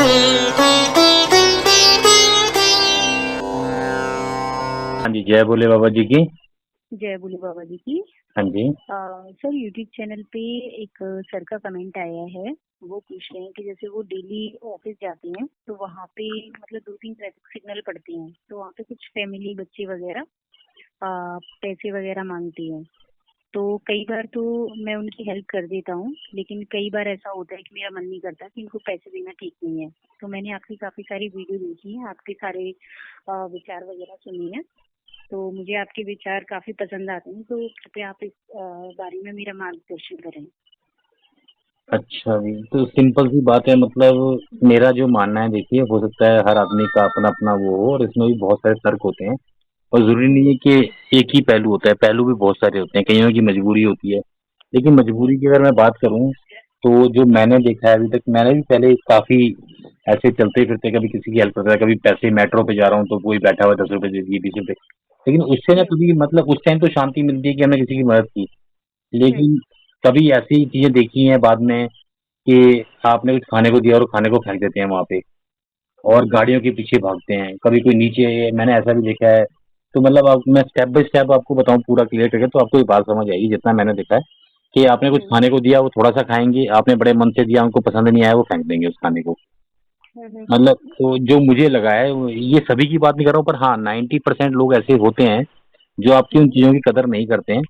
हाँ जी, जय बोले बाबा जी की। जय बोले बाबा जी की। हाँ जी। सर यूट्यूब चैनल पे एक सर का कमेंट आया है। वो पूछ रहे हैं कि जैसे वो डेली ऑफिस जाते हैं तो वहाँ पे मतलब 2-3 ट्रैफिक सिग्नल पड़ते हैं, तो वहाँ पे कुछ फैमिली बच्चे वगैरह पैसे वगैरह मांगती हैं। तो कई बार तो मैं उनकी हेल्प कर देता हूँ, लेकिन कई बार ऐसा होता है कि मेरा मन नहीं करता कि इनको पैसे देना ठीक नहीं है। तो मैंने आपकी काफी सारी वीडियो देखी है, आपके सारे विचार वगैरह सुनी है। तो मुझे आपके विचार काफी पसंद आते हैं, तो कृपया आप इस बारे में मेरा मार्गदर्शन करें। अच्छा जी, तो सिंपल सी बात है, मतलब मेरा जो मानना है, देखिए, हो सकता है हर आदमी का अपना अपना वो हो, और इसमें भी बहुत सारे तर्क होते हैं। और जरूरी नहीं है कि एक ही पहलू होता है, पहलू भी बहुत सारे होते हैं, कईयों की मजबूरी होती है। लेकिन मजबूरी की अगर मैं बात करूं, तो जो मैंने देखा है अभी तक, मैंने भी पहले काफी ऐसे चलते फिरते कभी किसी की हेल्प करता था, कभी पैसे मेट्रो पे जा रहा हूँ तो कोई बैठा हुआ 10 रुपए दे दिए, 20 रुपए। लेकिन उससे ना हम्म। कभी मतलब उस टाइम तो शांति मिलती है कि हमने किसी की मदद की। हम्म। लेकिन कभी ऐसी चीजें देखी हैं बाद में कि आपने कुछ खाने को दिया और खाने को फेंक देते हैं वहां पे, और हम्म। गाड़ियों के पीछे भागते हैं, कभी कोई नीचे, मैंने ऐसा भी देखा है। तो मतलब अब मैं स्टेप बाय स्टेप आपको बताऊं पूरा क्लियर करके, तो आपको ये बात समझ आएगी जितना मैंने देखा है। कि आपने कुछ हम्म। खाने को दिया, वो थोड़ा सा खाएंगे, आपने बड़े मन से दिया, उनको पसंद नहीं आया, वो फेंक देंगे उस खाने को। हम्म। मतलब तो जो मुझे लगा है ये सभी की बात नहीं कर रहा हूँ, पर हाँ 90% लोग ऐसे होते हैं जो आपकी उन हम्म। चीजों की कदर नहीं करते हैं,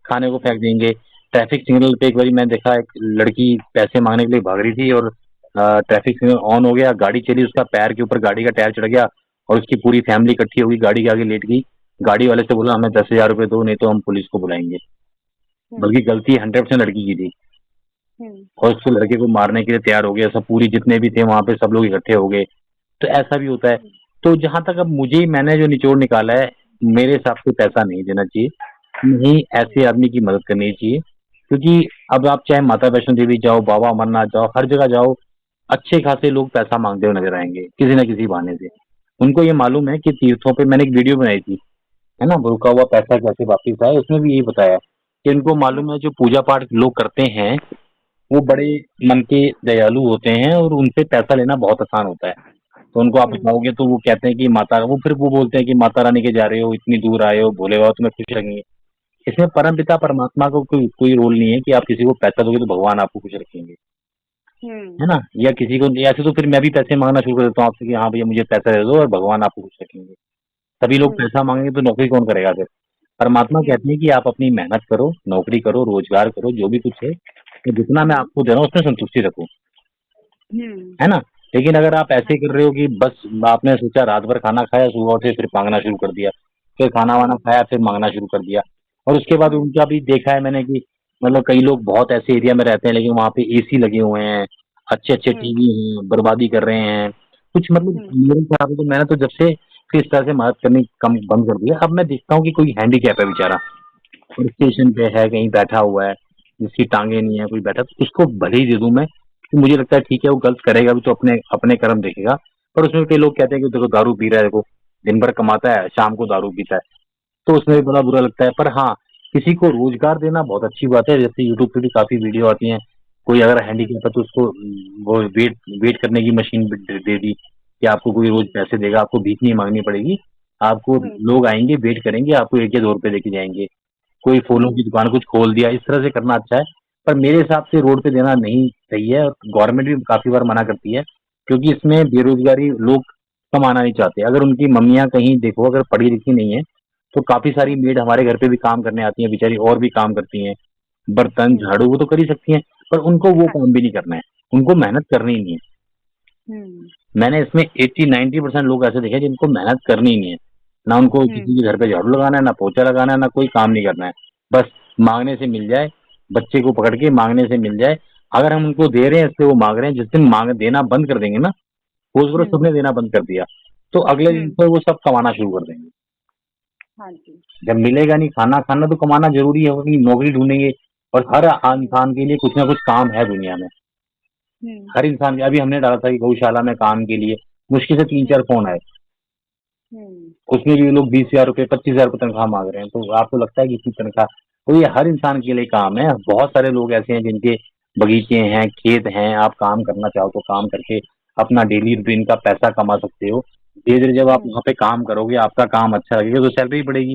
खाने को फेंक हम्म। देंगे। ट्रैफिक सिग्नल पे एक बार मैंने देखा, एक लड़की पैसे मांगने के लिए भाग रही थी, और ट्रैफिक सिग्नल ऑन हो गया, गाड़ी चली, उसका पैर के ऊपर गाड़ी का टायर चढ़ गया, और उसकी पूरी फैमिली इकट्ठी हो गई, गाड़ी के आगे लेट गई। गाड़ी वाले से बोला हमें 10,000 रुपये दो, नहीं तो हम पुलिस को बुलाएंगे। हम्म। बल्कि गलती 100% लड़की की थी, हम्म। और उसको लड़के को मारने के लिए तैयार हो गए, सब पूरी जितने भी थे वहां पे सब लोग इकट्ठे हो गए। तो ऐसा भी होता है। हम्म। तो जहां तक अब मुझे, मैंने जो निचोड़ निकाला है, मेरे हिसाब से पैसा नहीं देना चाहिए, नहीं हम्म। ऐसे आदमी की मदद करनी चाहिए। क्योंकि अब आप चाहे माता वैष्णो देवी जाओ, बाबा अमरनाथ जाओ, हर जगह जाओ, अच्छे खासे लोग पैसा मांगते हुए नजर आएंगे किसी न किसी बहाने से। उनको ये मालूम है कि तीर्थों पे, मैंने एक वीडियो बनाई थी, है ना, रुका हुआ पैसा कैसे वापिस आए, उसमें भी यही बताया कि उनको हम्म। मालूम है जो पूजा पाठ लोग करते हैं वो बड़े हम्म। मन के दयालु होते हैं, और उनसे पैसा लेना बहुत आसान होता है। तो उनको आप हम्म। बताओगे तो वो कहते हैं कि माता, वो फिर वो बोलते हैं कि माता रानी के जा रहे हो, इतनी दूर आए हो, भोले बाबा तुम्हें खुश रखेंगे। इसमें परम पिता परमात्मा को कोई कोई रोल नहीं है कि आप किसी को पैसा दोगे तो भगवान आपको खुश रखेंगे, हम्म। है ना। या किसी को ऐसे, तो फिर मैं भी पैसे मांगना शुरू कर देता हूँ आपसे कि हाँ भैया मुझे पैसा दे दो और भगवान आपको खुश रखेंगे। सभी लोग हम्म। पैसा मांगेंगे तो नौकरी कौन करेगा फिर। परमात्मा हम्म। कहते हैं कि आप अपनी मेहनत करो, नौकरी करो, रोजगार करो, जो भी कुछ है, तो जितना मैं हम्म। आपको दे रहा हूँ उसमें संतुष्टि रखो, हम्म। है ना। लेकिन अगर आप हाँ ऐसे कर जी। रहे हो कि बस आपने सोचा रात भर खाना खाया, सुबह उठे फिर मांगना शुरू कर दिया, फिर खाना वाना हम्म। खाया फिर मांगना शुरू कर दिया, और उसके बाद हम्म। उनका भी देखा है मैंने कि मतलब कई लोग बहुत ऐसे एरिया में रहते हैं लेकिन वहाँ पे एसी लगे हुए हैं, अच्छे अच्छे हम्म। टीवी हैं, बर्बादी कर रहे हैं कुछ, मतलब हम्म। मेरे ख्याल से तो मैंने तो जब से फिर इस तरह से मदद करनी कम बंद कर दिया। अब मैं देखता हूँ कि कोई हैंडीकैप है बेचारा, और हम्म। स्टेशन पे है, कहीं बैठा हुआ है, जिसकी टांगे नहीं है, कोई बैठा, तो उसको भले ही दे दूं मैं, कि मुझे लगता है ठीक है वो गलत करेगा भी तो अपने अपने कर्म देखेगा। पर उसमें कई लोग कहते हैं कि देखो दारू पी रहा है, देखो दिन भर कमाता है, शाम को दारू पीता है, तो उसमें भी हम्म। बड़ा बुरा लगता है। पर हाँ, किसी को रोजगार देना बहुत अच्छी बात है, जैसे यूट्यूब पे भी काफी वीडियो आती हैं, कोई अगर हम्म। हैंडीकैप है तो उसको वो वेट वेट करने की मशीन भी दे दी, कि आपको कोई रोज हम्म। पैसे देगा, आपको भीख नहीं मांगनी पड़ेगी, आपको हम्म। लोग आएंगे वेट करेंगे, आपको 1 या 2 रुपए देके जाएंगे। कोई फूलों हम्म। की दुकान कुछ खोल दिया, इस तरह से करना अच्छा है। पर मेरे हिसाब से रोड पे देना नहीं सही है, और गवर्नमेंट भी काफी बार मना करती है, क्योंकि इसमें बेरोजगारी, लोग कमाना नहीं चाहते। अगर उनकी मम्मियाँ कहीं देखो अगर पढ़ी लिखी नहीं है, तो काफी सारी हम्म। मेड हमारे घर पे भी काम करने आती हैं बेचारी, और भी काम करती हैं, बर्तन हम्म। झाड़ू वो तो कर ही सकती हैं, पर उनको वो हाँ। काम भी नहीं करना है, उनको मेहनत करनी ही नहीं है। हम्म। मैंने इसमें 80-90% लोग ऐसे देखे हैं जिनको मेहनत करनी ही नहीं है, ना उनको हम्म। किसी के घर पे झाड़ू लगाना है, ना पोछा लगाना है, ना कोई काम नहीं करना है, बस मांगने से मिल जाए, बच्चे को पकड़ के मांगने से मिल जाए। अगर हम उनको दे रहे हैं इसलिए वो मांग रहे हैं, जिस दिन मांग देना बंद कर देंगे ना, रोज रोज हम्म। सबने देना बंद कर दिया, तो अगले दिन हम्म। से वो सब कमाना शुरू कर देंगे। हाँ जी। जब मिलेगा नहीं खाना, खाना तो कमाना जरूरी है, अपनी नौकरी ढूंढेंगे। और हर हम्म। इंसान के लिए कुछ ना कुछ काम है दुनिया में, हम्म। हर इंसान के। अभी हमने डाला था कि गौशाला में काम के लिए मुश्किल से 3-4 हम्म। फोन आए, हम्म। उसमें भी लोग 20,000 रुपये 25,000 रुपये तनख्वाह मांग रहे हैं, तो आपको लगता है कि इतनी तनख्वाह, तो ये हर इंसान के लिए काम है। बहुत सारे लोग ऐसे हैं जिनके बगीचे हैं, खेत हैं, आप काम करना चाहो तो काम करके अपना डेली रूटीन का पैसा कमा सकते हो। धीरे धीरे जब आप हम्म वहाँ पे काम करोगे, आपका काम अच्छा लगेगा तो सैलरी बढ़ेगी,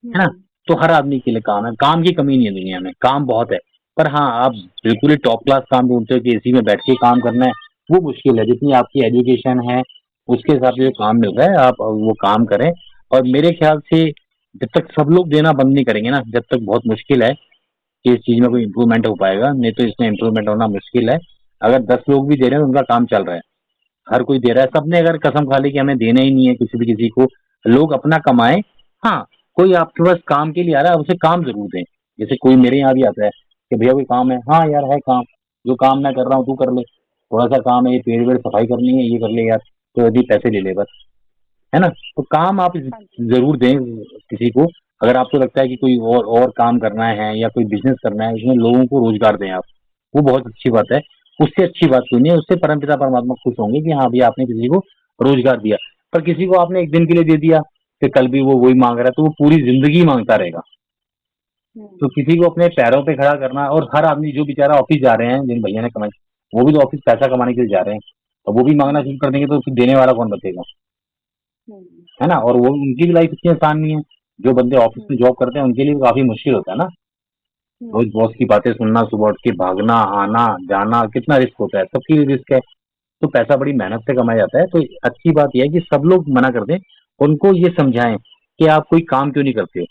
है ना? हम्म तो हर आदमी के लिए काम है, काम की कमी नहीं है दुनिया में, काम बहुत है। पर हाँ, आप बिल्कुल ही टॉप क्लास काम ढूँढते हो कि एसी में बैठ के काम करना है, वो मुश्किल है। जितनी आपकी एजुकेशन है, उसके हिसाब से जो काम मिल रहा है, आप वो काम करें। और मेरे ख्याल से जब तक सब लोग देना बंद नहीं करेंगे ना, जब तक बहुत मुश्किल है कि इस चीज़ में कोई हम्म इम्प्रूवमेंट हो पाएगा, नहीं तो इसमें इम्प्रूवमेंट होना मुश्किल है। अगर 10 लोग भी दे रहे हैं, तो उनका काम चल रहा है। हर कोई दे रहा है, सबने अगर कसम खा ली कि हमें देना ही नहीं है किसी भी किसी को, लोग अपना कमाएं। हाँ, कोई आपके पास काम के लिए आ रहा है, उसे काम जरूर दें। जैसे कोई मेरे यहाँ भी आता है कि भैया कोई काम है, हाँ यार है काम, जो काम मैं कर रहा हूँ तू कर ले, थोड़ा सा काम है, ये पेड़ वेड़ सफाई करनी है, ये कर ले यार, तो यदि पैसे ले ले बस, है ना? तो काम आप हाँ जी। जरूर दें किसी को। अगर आपको लगता है कि कोई और काम करना है या कोई बिजनेस करना है, उसमें लोगों को रोजगार दें आप, वो बहुत अच्छी बात है। उससे अच्छी बात कोई नहीं है, उससे परमपिता परमात्मा खुश होंगे कि हाँ भैया आपने किसी को रोजगार दिया। पर किसी को आपने एक दिन के लिए दे दिया, फिर कल भी वो वही मांग रहा है, तो वो पूरी जिंदगी मांगता रहेगा। तो हम्म किसी को अपने पैरों पे खड़ा करना। और हर आदमी जो बेचारा ऑफिस जा रहे हैं, जिन भैया ने कमाई, वो भी तो ऑफिस पैसा कमाने के लिए जा रहे हैं, तो वो भी मांगना शुरू हम्म कर देंगे तो फिर देने वाला कौन बचेगा, हम्म है ना? और वो उनकी भी लाइफ इतनी आसान नहीं है। जो बंदे ऑफिस में हम्म जॉब करते हैं उनके लिए भी काफी मुश्किल होता है ना, रोज बॉस की बातें सुनना, सुबह उठ के भागना आना जाना, कितना रिस्क होता है, सबकी रिस्क है। तो पैसा बड़ी मेहनत से कमाया जाता है। तो अच्छी बात यह है कि सब लोग मना कर दें, उनको ये समझाएं कि आप कोई काम क्यों नहीं करते हो,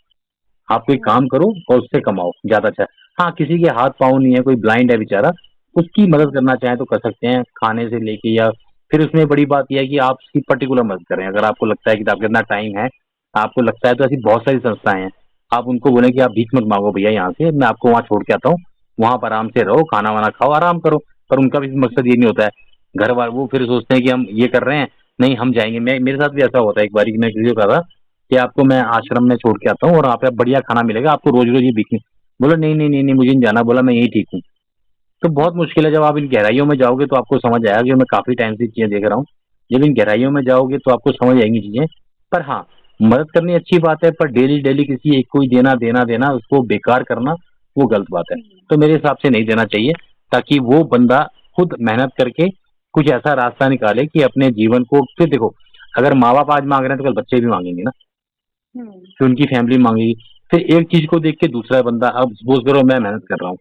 आप कोई काम हम्म करो और उससे कमाओ, ज्यादा अच्छा है। हाँ, किसी के हाथ पाँव नहीं है, कोई ब्लाइंड है बेचारा, उसकी मदद हम्म करना चाहें तो कर सकते हैं, खाने से लेके। या फिर उसमें बड़ी बात यह है कि आप उसकी पर्टिकुलर मदद करें। अगर आपको लगता है कि आपके इतना टाइम है, आपको लगता है, तो ऐसी बहुत सारी संस्थाएं हैं, आप उनको बोलें कि आप भीख मत मांगो भैया, यहाँ से मैं आपको वहाँ छोड़ के आता हूँ, वहां पर आराम से रहो, खाना वाना खाओ, आराम करो। पर उनका भी मकसद ये नहीं होता है। घर वाले वो फिर सोचते हैं कि हम ये कर रहे हैं, नहीं हम जाएंगे। मैं मेरे साथ भी ऐसा होता है, एक बारी मैं किसी को कहा था कि आपको मैं हम्म आश्रम में छोड़ के आता हूँ और वहाँ पे बढ़िया खाना मिलेगा, आपको रोज रोज ये भीख नहीं। बोला नहीं नहीं नहीं नहीं, मुझे नहीं जाना, बोला मैं यही ठीक हूँ। तो बहुत हम्म मुश्किल है। जब आप इन गहराइयों में जाओगे तो आपको समझ आएगा, कि मैं काफी टाइम से चीजें देख रहा हूँ। जब इन गहराइयों में जाओगे तो आपको समझ आएंगी चीजें। पर हाँ, मदद करनी अच्छी बात है, पर डेली डेली किसी एक को ही देना देना देना, उसको बेकार करना, वो गलत बात है। हम्म तो मेरे हिसाब से नहीं देना चाहिए, ताकि वो बंदा खुद मेहनत करके कुछ ऐसा रास्ता निकाले कि अपने जीवन को। फिर देखो, अगर माँ बाप आज मांग रहे हैं तो कल बच्चे भी मांगेंगे ना, हम्म फिर उनकी फैमिली मांगेगी। फिर एक चीज को देख के दूसरा बंदा, अब सपोज करो मैं मेहनत कर रहा हूँ,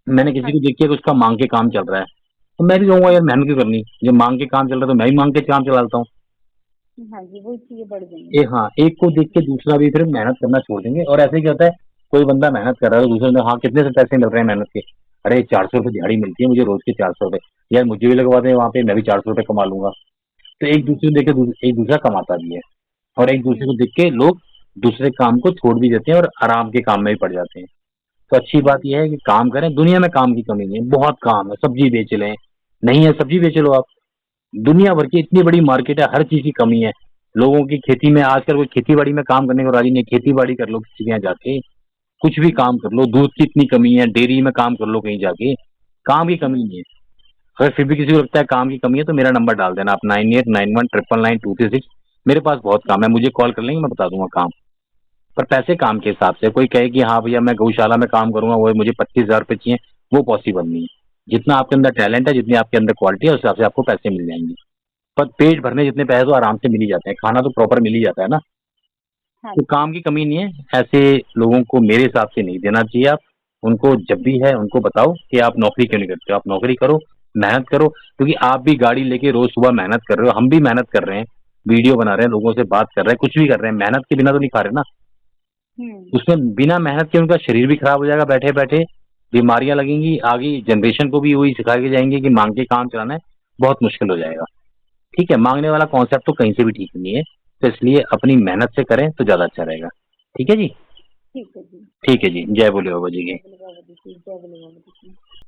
मैंने किसी हाँ को जी। देख के कि उसका मांग के काम चल रहा है, तो मैं भी कहूंगा यार हम्म मेहनत क्यों करनी, जब मांग के काम चल रहा है तो मैं भी मांग के काम चला लेता हूँ। हाँ जी, वो चीजें बढ़ ये जाएंगी। हाँ, एक को देख के दूसरा भी फिर मेहनत करना छोड़ देंगे। और ऐसे क्या होता है, कोई बंदा मेहनत कर रहा है तो दूसरे ने, हाँ कितने से पैसे मिल रहे हैं मेहनत के, अरे 400 रुपये दिहाड़ी मिलती है मुझे रोज के, 400 रुपये, यार मुझे भी लगवा दें वहाँ पे, मैं भी 400 रुपये कमा लूंगा। तो एक दूसरे को देख के एक दूसरा कमाता भी है, और एक दूसरे को हम्म देख के लोग दूसरे काम को छोड़ भी देते हैं और आराम के काम में भी पड़ जाते हैं। तो अच्छी बात हम्म यह है कि काम करें, दुनिया में काम की कमी नहीं है, बहुत काम है, सब्जी बेच लें, नहीं है सब्जी बेच लो आप। दुनिया भर की इतनी बड़ी मार्केट है, हर चीज की कमी है। लोगों की खेती में आजकल कोई खेती बाड़ी में काम करने को राजी नहीं, खेती बाड़ी कर लो किसी के यहाँ जाके, कुछ भी काम हम्म कर लो, दूध की इतनी कमी है, डेयरी में काम कर लो कहीं जाके, काम की कमी हम्म नहीं है। अगर फिर भी किसी को लगता है काम की कमी है, तो मेरा नंबर डाल देना आप, 9891999236। मेरे पास बहुत काम है, मुझे कॉल कर लेंगे, मैं बता दूंगा काम। पर पैसे काम के हिसाब से। कोई कहे कि हाँ भैया मैं गौशाला में काम करूंगा, वो मुझे 25,000 रुपये चाहिए, वो पॉसिबल नहीं है। जितना आपके अंदर टैलेंट है, जितनी आपके अंदर क्वालिटी है, उस हिसाब से आपको पैसे मिल जाएंगे। पर पेट भरने जितने पैसे तो आराम से मिल ही जाते हैं, खाना तो प्रॉपर मिल ही जाता है ना। हाँ तो जी। काम की कमी नहीं है। ऐसे लोगों को मेरे हिसाब से नहीं देना चाहिए आप। उनको जब भी है उनको बताओ कि आप नौकरी क्यों नहीं करते हो, आप नौकरी करो, मेहनत करो। क्योंकि आप भी गाड़ी लेके रोज सुबह मेहनत कर रहे हो, हम भी मेहनत कर रहे हैं, वीडियो बना रहे हैं, लोगों से बात कर रहे हैं, कुछ भी कर रहे हैं, मेहनत के बिना तो नहीं खा रहे ना। हम्म उसमें बिना मेहनत के उनका शरीर भी खराब हो जाएगा, बैठे बैठे बीमारियां लगेंगी, आगे जनरेशन को भी वही सिखा के जाएंगे कि मांग के काम चलाना है, बहुत मुश्किल हो जाएगा। ठीक है, मांगने वाला कॉन्सेप्ट तो कहीं से भी ठीक नहीं है। तो इसलिए अपनी मेहनत से करें तो ज्यादा अच्छा रहेगा। ठीक है जी। ठीक है जी। ठीक है जी, जय बोले बाबा जी की। जय बोले बाबा जी की, जय बोले बाबा जी की।